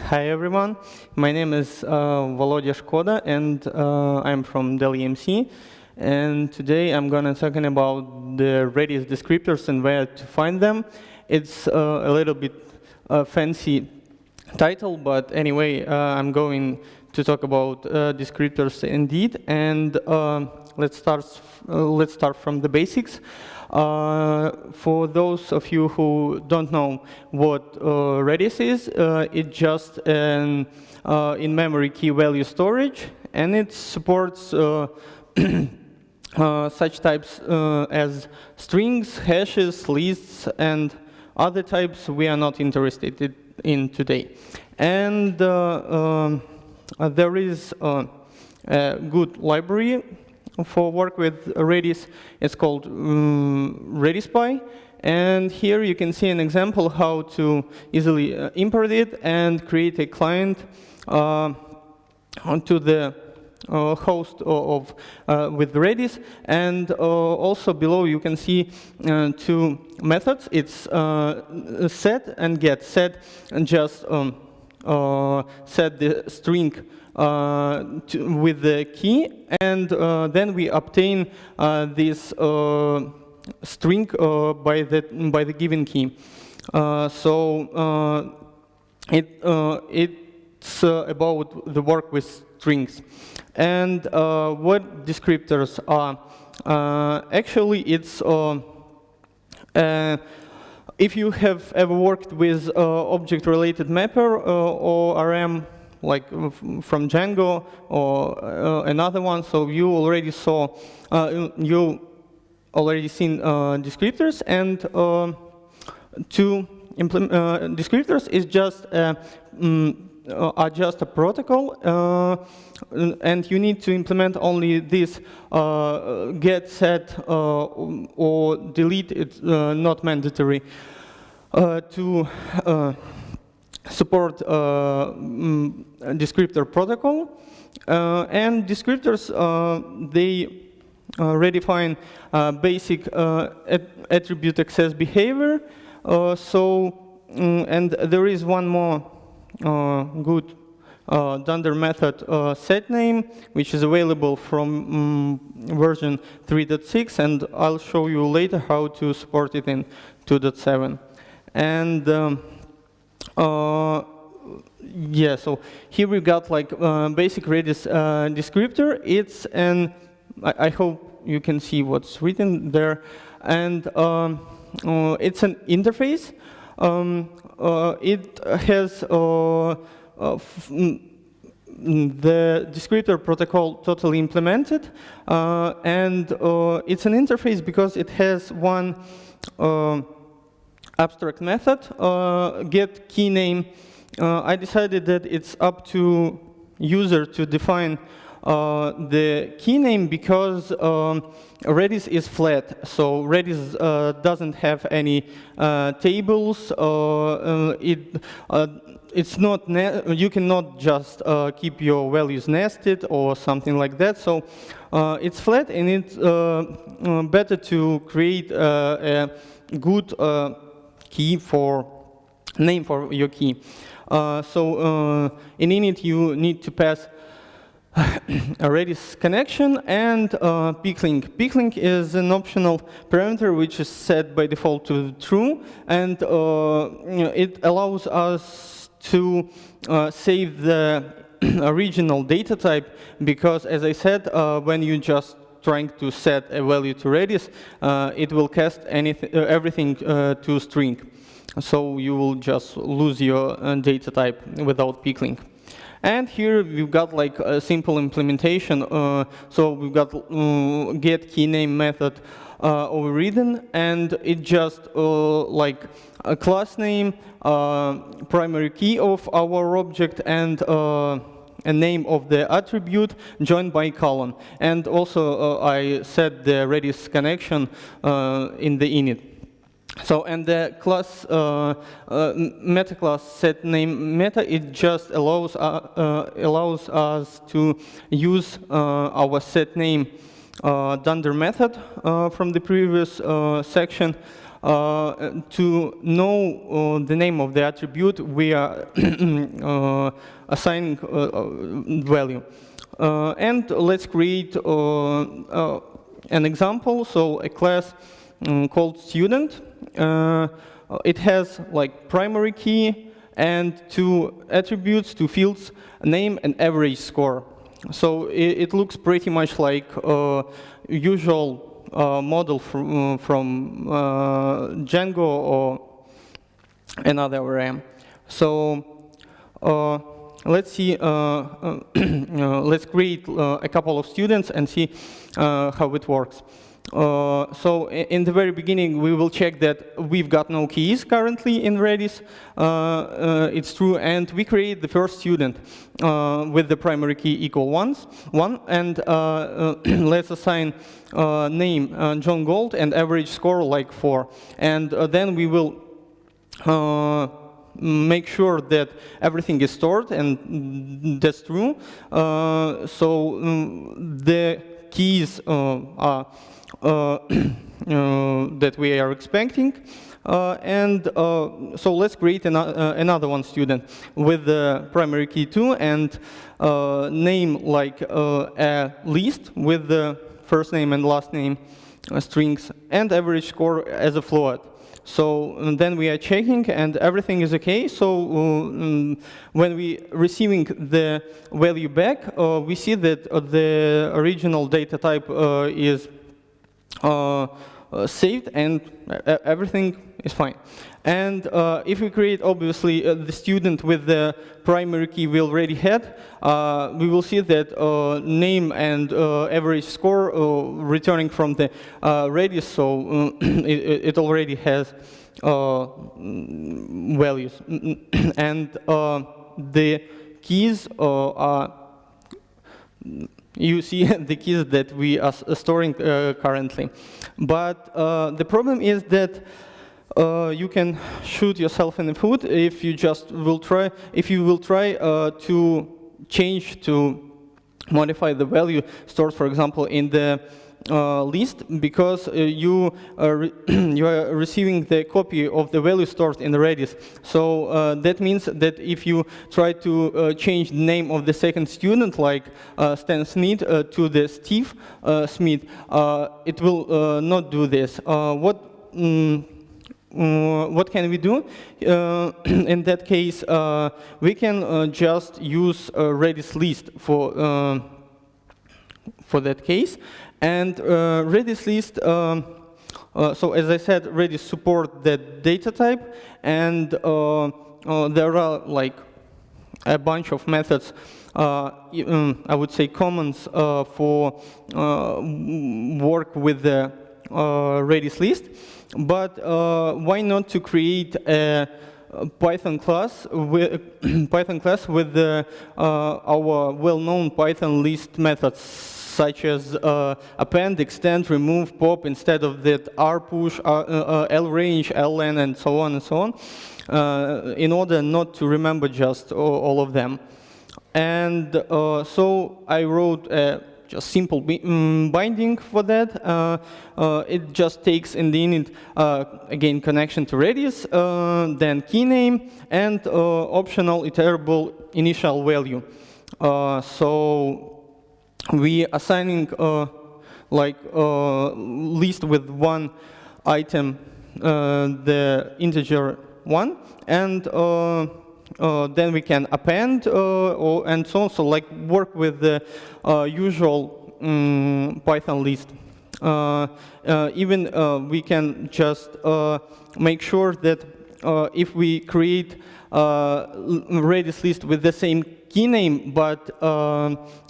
Hi everyone, my name is Volodya Shkoda and I'm from Dell EMC, and today I'm gonna talking about the Redis descriptors and where to find them. It's a little bit fancy title, but anyway, I'm going to talk about descriptors indeed, and let's start from the basics. For those of you who don't know what Redis is, it's just an in-memory key value storage, and it supports such types as strings, hashes, lists, and other types we are not interested in today. And there is a good library for work with Redis. It's called RedisPy, and here you can see an example how to easily import it and create a client onto the host of with Redis. And also below you can see two methods. It's set and get. Set and just set the string with the key, and then we obtain this string by the given key. So it's about the work with strings. And what descriptors are? Actually, it's if you have ever worked with object-related mapper or RM, like from Django or another one, so you already saw, you already seen descriptors, and to implement descriptors is just are just a protocol, and you need to implement only this get, set, or delete. It's not mandatory to support descriptor protocol. And descriptors, they redefine basic attribute access behavior. And there is one more good dunder method, setName, which is available from version 3.6, and I'll show you later how to support it in 2.7. And yeah, so here we got like basic Redis descriptor. It's an, I hope you can see what's written there, and it's an interface. It has the descriptor protocol totally implemented, and it's an interface because it has one abstract method, get key name. I decided that it's up to user to define the key name because Redis is flat, so Redis doesn't have any tables. It's not you cannot just keep your values nested or something like that. So it's flat, and it's better to create a good key for name for your key. So in init you need to pass a Redis connection and picklink. Picklink is an optional parameter which is set by default to true, and it allows us to save the original data type, because as I said, when you just trying to set a value to Redis, it will cast everything to string. So you will just lose your data type without picklink. And here we've got like a simple implementation. So we've got get key name method overridden, and it just like a class name, primary key of our object, and a name of the attribute joined by colon. And also I set the Redis connection in the init. So, and the class meta class set name meta, it just allows us to use our set name dunder method from the previous section to know the name of the attribute we are assigning value. And let's create an example. So a class called student. It has like primary key and two attributes, two fields, name and average score. So it looks pretty much like usual model from Django or another ORM. So let's see. Let's create a couple of students and see how it works. So in the very beginning, we will check that we've got no keys currently in Redis. It's true, and we create the first student with the primary key equal 1, and let's assign name John Gold and average score like 4. And then we will make sure that everything is stored, and that's true. So the keys are that we are expecting, and so let's create another one student with the primary key 2 and name like a list with the first name and last name strings and average score as a float. So then we are checking and everything is okay. So when we receiving the value back, we see that the original data type is saved and everything is fine. And if we create, obviously, the student with the primary key we already had, we will see that name and average score returning from the Redis, so it already has values. And the keys are, you see the keys that we are storing currently. But the problem is that you can shoot yourself in the foot if you just will try, to change, to modify the value stored, for example, in the list, because you are receiving the copy of the value stored in the Redis. So that means that if you try to change the name of the second student, like Stan Smith to the Steve Smith, it will not do this. What can we do? In that case, we can just use Redis list for that case. And Redis list, so as I said, Redis support that data type, and there are like a bunch of methods, I would say commons for work with the Redis list. But why not to create a Python class with our well-known Python list methods, such as append, extend, remove, pop, instead of that rpush, lrange, ln, and so on, in order not to remember just all of them. And so I wrote a just simple binding for that. It just takes in the init, again, connection to Redis, then key name, and optional iterable initial value. So we assigning like list with one item, the integer 1, and then we can append and so on. So like work with the usual Python list. Even we can just make sure that if we create Redis list with the same key name but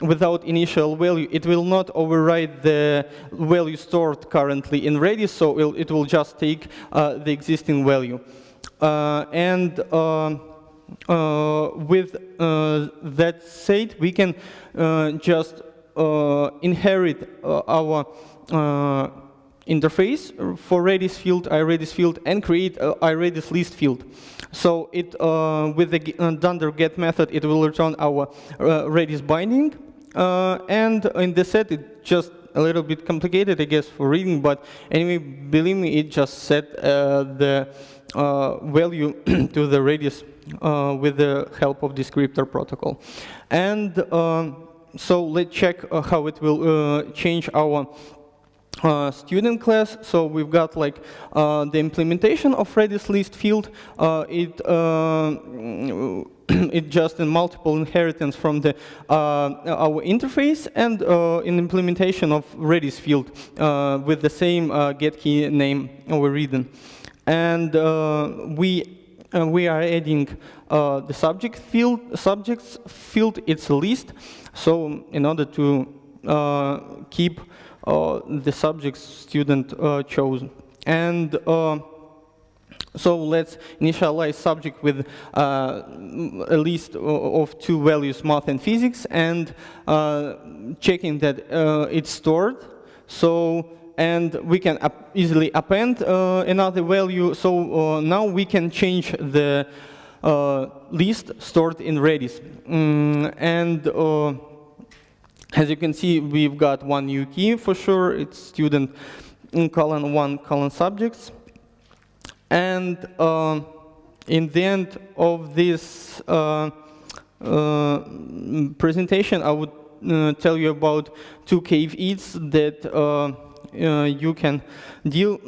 without initial value, it will not override the value stored currently in Redis, so it will just take the existing value. And with that said, we can just inherit our interface for Redis Field, iRedis Field, and create a iRedis list field. So it with the dunder get method, it will return our Redis binding, and in the set it just a little bit complicated, I guess, for reading, but anyway, believe me, it just set the value to the Redis with the help of Descriptor protocol. And so let's check how it will change our student class. So we've got like the implementation of Redis list field. It just in multiple inheritance from the our interface, and in implementation of Redis field with the same get key name overridden. And we are adding the subjects field. It's a list. So in order to keep the subjects student chosen. And so let's initialize subject with a list of 2 values, math and physics, and checking that it's stored. So, and we can easily append another value. So now we can change the list stored in Redis. As you can see, we've got one new key for sure. It's student :1 subjects. And in the end of this presentation, I would tell you about 2 caveats that you can deal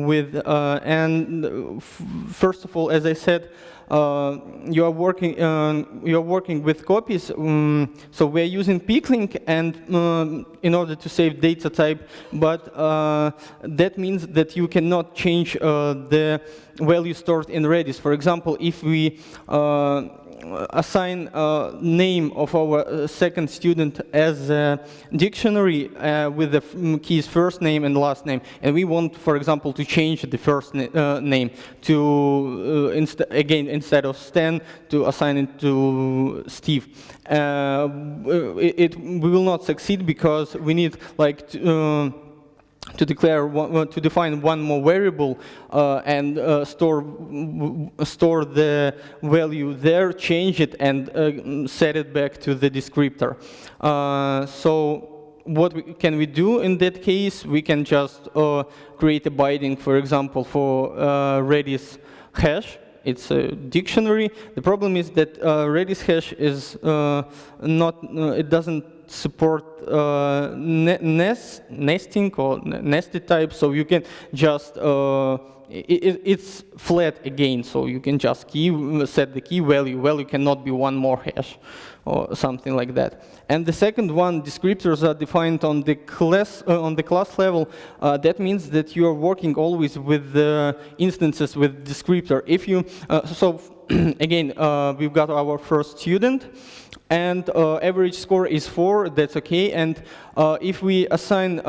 with. And first of all, as I said, you are working with copies. So we are using picklink and in order to save data type, but that means that you cannot change the value stored in Redis. For example, if we assign name of our second student as a dictionary with the keys first name and last name, and we want, for example, to change the first name to instead of Stan, to assign it to Steve. We will not succeed because we need like to define one more variable and store the value there, change it, and set it back to the descriptor. So what can we do in that case? We can just create a binding, for example, for Redis hash. It's a dictionary. The problem is that Redis hash is it doesn't support nesting or nested type, so you can just it's flat again, so you can just set the key value. Value cannot be one more hash or something like that. And the second one, descriptors are defined on the class level. That means that you are working always with the instances with descriptor. If you again, we've got our first student, and average score is 4. That's okay. And if we assign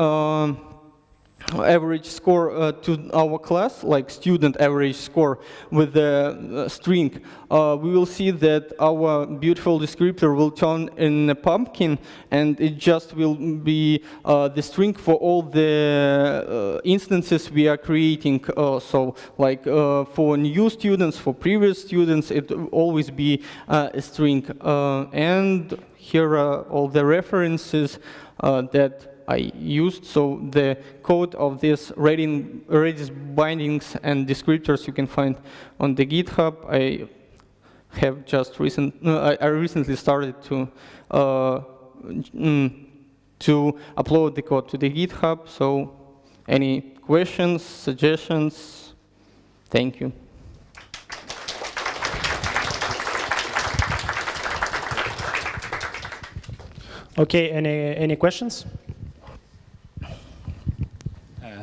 average score to our class, like student average score with the string, we will see that our beautiful descriptor will turn in a pumpkin, and it just will be the string for all the instances we are creating. So like for new students, for previous students, it will always be a string. And here are all the references that I used. So the code of this Redis bindings and descriptors you can find on the GitHub. I have just I recently started to upload the code to the GitHub. So any questions, suggestions? Thank you. Okay, any questions?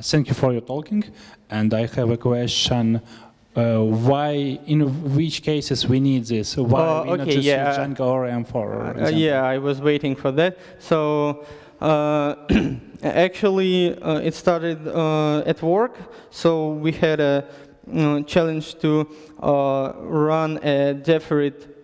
Thank you for your talking, and I have a question. Why, in which cases we need this? Why we not just use Django or M4? Yeah, I was waiting for that. So actually, it started at work. So we had a challenge to run a deferred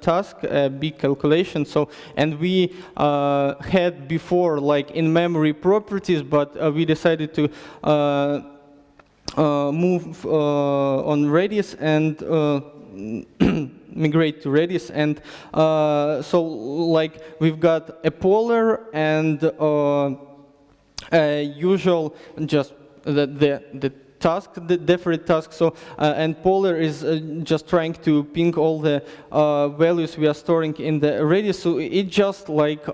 task, a big calculation. So, and we had before like in-memory properties, but we decided to move on Redis and migrate to Redis, and so like we've got a poller and usual just the task, the deferred task. So and poller is just trying to ping all the values we are storing in the Redis. So it's just like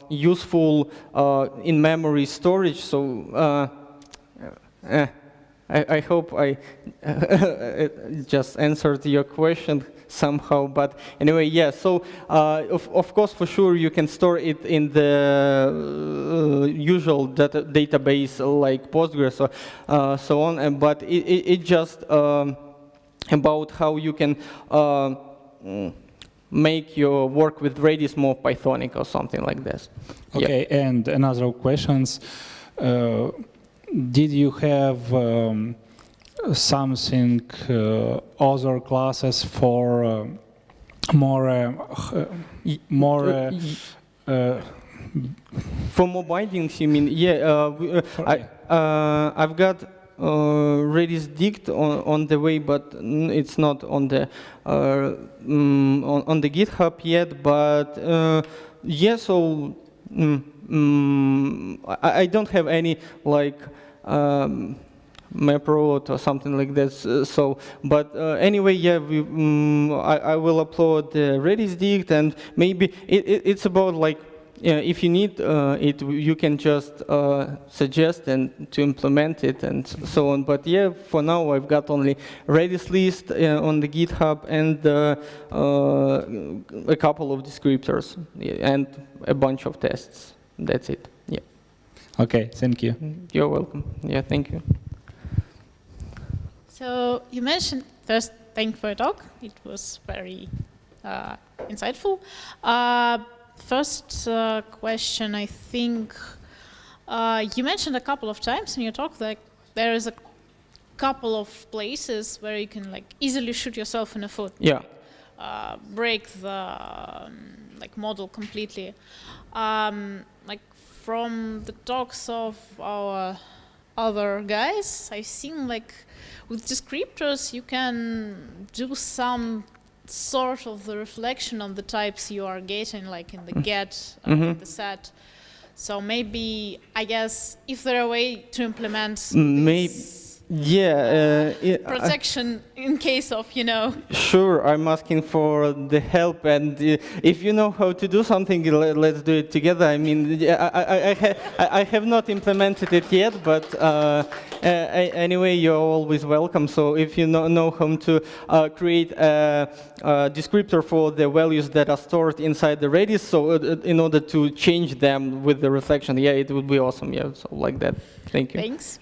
useful in-memory storage. So I hope I just answered your question somehow, but anyway, yeah, so of course, for sure, you can store it in the usual database like Postgres or so on, but it just about how you can make your work with Redis more Pythonic or something like this. Okay, yeah. And another questions. Did you have something other classes for more for more bindings? You mean? Yeah, I've got Redis dict on the way, but it's not on the on the GitHub yet. But yeah, so I don't have any like MapRoad or something like this. So, but anyway, yeah, I will upload the Redis dict, and maybe it's about like if you need it, you can just suggest and to implement it and so on. But yeah, for now I've got only Redis list on the GitHub and a couple of descriptors and a bunch of tests. That's it. Yeah. Okay. Thank you. You're welcome. Yeah. Thank you. So you mentioned first, thank you for your talk. It was very insightful. First question, I think you mentioned a couple of times in your talk that there is a couple of places where you can like easily shoot yourself in the foot. Yeah. Break the like model completely. Like from the talks of our other guys, I've seen like with descriptors you can do some sort of the reflection on the types you are getting, like in the get, in the set. So maybe, I guess, if there are a way to implement this protection in case of, you know. Sure, I'm asking for the help, and if you know how to do something, let's do it together. I mean, I have not implemented it yet, but anyway, you're always welcome. So if you know how to create a descriptor for the values that are stored inside the Redis, so in order to change them with the reflection, yeah, it would be awesome. Yeah, so like that. Thank you. Thanks.